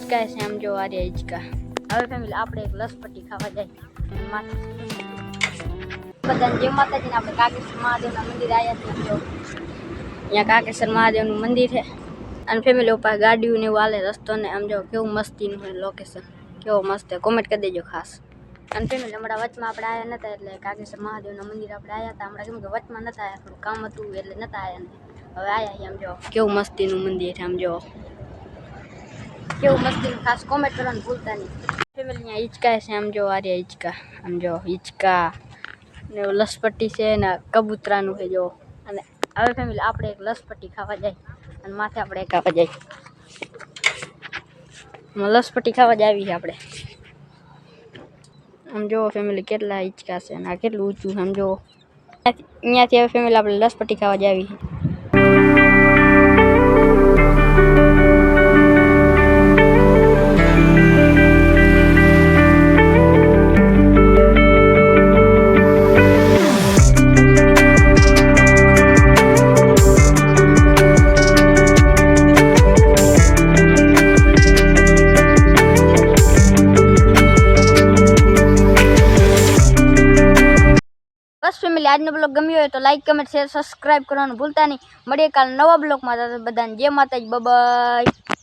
હિંચકા છે આમ જો આ રહ્યા હિંચકા. હવે ફેમિલી આપણે એક લસપટ્ટી ખાવા જાય બધાને જે માતાજીને આપણે કાકેશ્વર મહાદેવના મંદિર આવ્યા છીએ. જો અહીંયા કાકેશ્વર મહાદેવનું મંદિર છે અને ફેમિલી ઉપર ગાડીઓ ને એવું હાલે રસ્તો ને આમ જો કેવું મસ્તીનું છે લોકેશન, કેવો મસ્ત છે. કોમેન્ટ કરી દેજો ખાસ. અને ફેમિલી હમણાં વચમાં આપણે આવ્યા નતા એટલે કાકેશ્વર મહાદેવના મંદિર આપણે આવ્યા હતા હમણાં, કેમ કે વચમાં નતા આવ્યા, થોડું કામ હતું એટલે નતા આવ્યા ને હવે આવ્યા. આમ જો કેવું મસ્તીનું મંદિર છે, આમ જો કેવું મસ્તીનું. ખાસ કોમેન્ટ કરવાનું ભૂલતા નહીં. ફેમિલી અહીંયા હિંચકા છે આમ જો આ રહ્યા હિંચકા, આમ જો હિંચકા ને લસપટ્ટી છે ને કબૂતરાનું છે જો. અને હવે ફેમિલી આપણે એક લસપટ્ટી ખાવા જાય અને માથે આપણે એક ખાવા જાય. લસપટ્ટી ખાવા જ આવી છે આપણે. આમ જો ફેમિલી કેટલા હિંચકા છે અને આ કેટલું ઊંચું છે આમ જો. અહીંયાથી હવે ફેમિલી આપણે લસપટ્ટી ખાવા જ આવી છે. બસ ફેમિલી આજનો બ્લોગ ગમ્યો હોય તો લાઈક કમેન્ટ શેર સબસ્ક્રાઈબ કરવાનું ભૂલતા નહીં. મળીએ કાલ નવા બ્લોગમાં. બધાને જય માતાજી, બાય બાય.